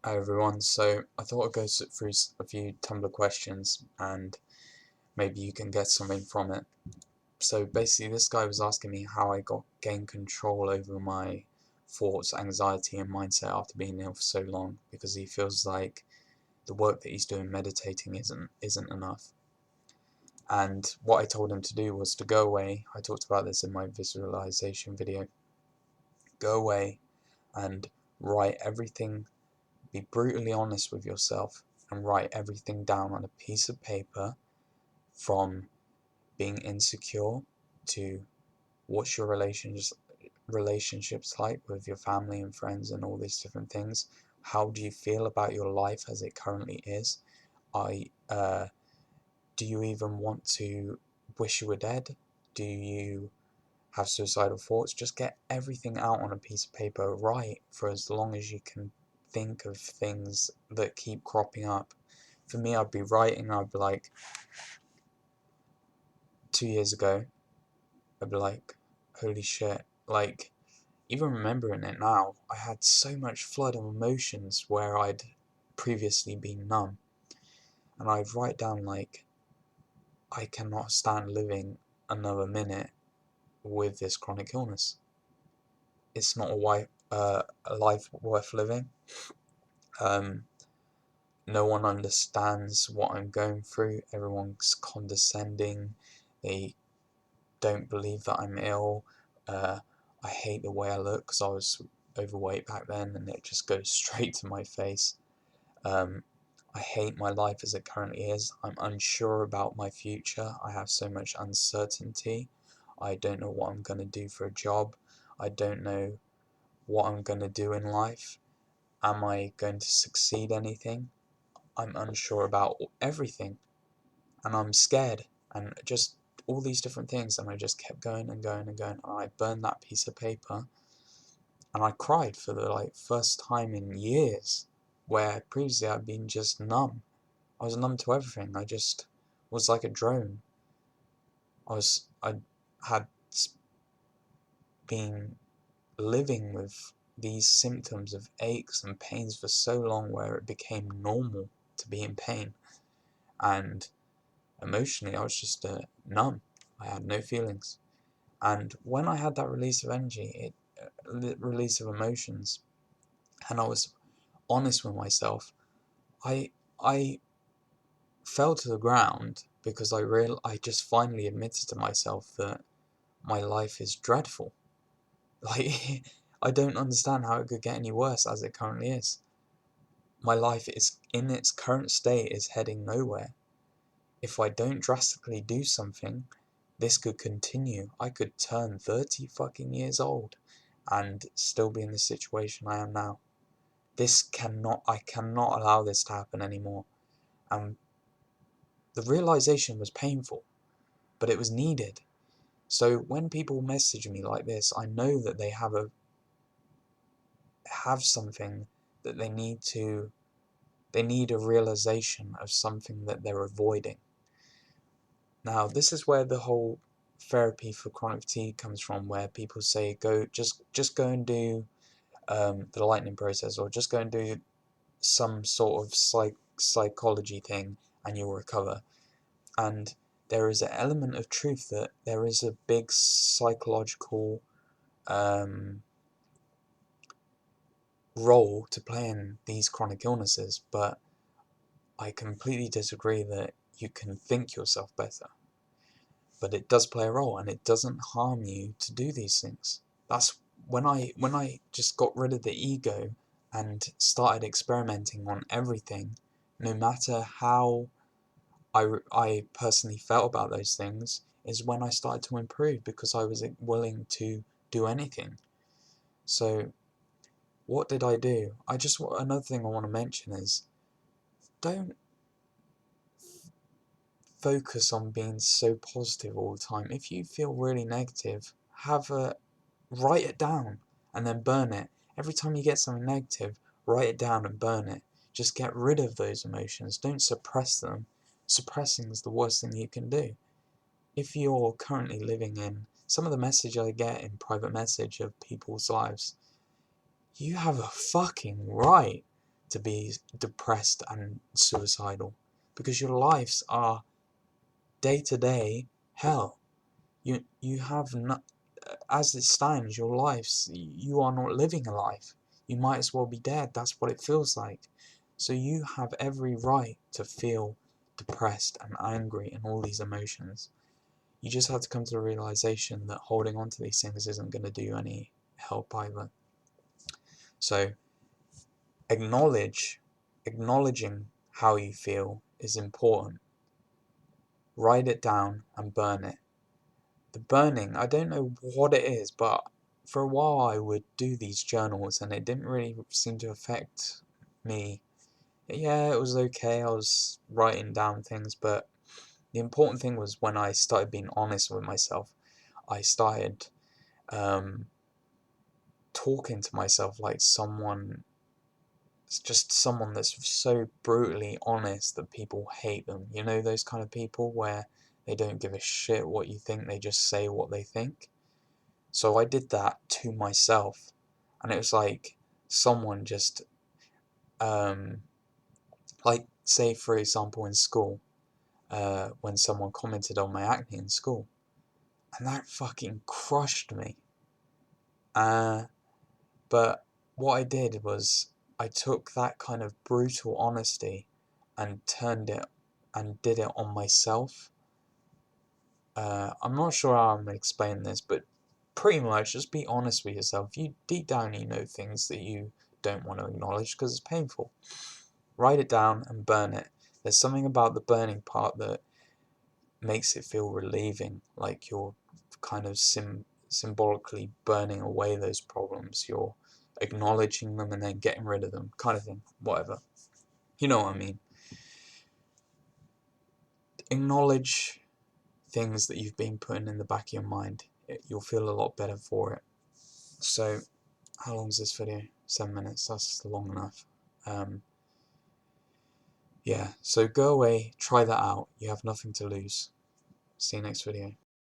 Hi everyone, so I thought I'd go through a few Tumblr questions and maybe you can get something from it. So basically this guy was asking me how I gained control over my thoughts, anxiety and mindset after being ill for so long, because he feels like the work that he's doing meditating isn't enough. And what I told him to do was to go away. I talked about this in my visualization video. Go away and write everything. Be brutally honest with yourself and write everything down on a piece of paper, from being insecure to what's your relationships like with your family and friends and all these different things. How do you feel about your life as it currently is? Do you even want to wish you were dead? Do you have suicidal thoughts? Just get everything out on a piece of paper, write for as long as you can think of things that keep cropping up. For me, I'd be writing, I'd be like, 2 years ago, I'd be like, holy shit, like, even remembering it now, I had so much flood of emotions where I'd previously been numb. And I'd write down, like, I cannot stand living another minute with this chronic illness. It's not a life worth living. No one understands what I'm going through. Everyone's condescending. They don't believe that I'm ill. I hate the way I look because I was overweight back then and it just goes straight to my face. I hate my life as it currently is. I'm unsure about my future. I have so much uncertainty. I don't know what I'm going to do for a job. I don't know what I'm going to do in life. Am I going to succeed anything? I'm unsure about everything, and I'm scared, and just all these different things, and I just kept going and going and going, and I burned that piece of paper, and I cried for the first time in years, where previously I'd been just numb. I was numb to everything. I just was like a drone. I had been living with these symptoms of aches and pains for so long where it became normal to be in pain, and emotionally I was just numb. I had no feelings. And when I had that release of energy, release of emotions, and I was honest with myself, I I fell to the ground because I just finally admitted to myself that my life is dreadful. Like, I don't understand how it could get any worse as it currently is. My life is, in its current state, is heading nowhere. If I don't drastically do something, this could continue. I could turn 30 fucking years old and still be in the situation I am now. I cannot allow this to happen anymore. And the realization was painful, but it was needed. So when people message me like this, I know that they have something that they need a realization of something that they're avoiding. Now, this is where the whole therapy for chronic fatigue comes from, where people say, just go and do the lightning process, or just go and do some sort of psychology thing and you'll recover. And there is an element of truth that there is a big psychological role to play in these chronic illnesses, but I completely disagree that you can think yourself better. But it does play a role, and it doesn't harm you to do these things. That's when I just got rid of the ego and started experimenting on everything, no matter how I personally felt about those things, is when I started to improve, because I was willing to do anything. So what did I do? Another thing I want to mention is, don't focus on being so positive all the time. If you feel really negative, write it down and then burn it. Every time you get something negative, write it down and burn it. Just get rid of those emotions. Don't suppress them. Suppressing is the worst thing you can do. If you're currently living in some of the message I get in private message of people's lives, you have a fucking right to be depressed and suicidal, because your lives are day to day hell. You have not, as it stands, your lives, you are not living a life. You might as well be dead. That's what it feels like. So you have every right to feel depressed and angry and all these emotions. You just have to come to the realization that holding on to these things isn't going to do any help either. So acknowledging how you feel is important. Write it down and burn it. The burning, I don't know what it is, but for a while I would do these journals and it didn't really seem to affect me. Yeah, it was okay, I was writing down things, but the important thing was when I started being honest with myself. I started talking to myself like someone that's so brutally honest that people hate them. You know, those kind of people where they don't give a shit what you think, they just say what they think. So I did that to myself, and it was like someone just, like, say for example in school, when someone commented on my acne in school, and that fucking crushed me. But what I did was I took that kind of brutal honesty and turned it and did it on myself. I'm not sure how I'm going to explain this, but pretty much just be honest with yourself. You deep down, you know things that you don't want to acknowledge because it's painful. Write it down and burn it. There's something about the burning part that makes it feel relieving, like you're kind of symbolically burning away those problems. You're acknowledging them and then getting rid of them, kind of thing. Whatever. You know what I mean. Acknowledge things that you've been putting in the back of your mind. You'll feel a lot better for it. So, how long is this video? 7 minutes. That's long enough. Yeah, so go away, try that out. You have nothing to lose. See you next video.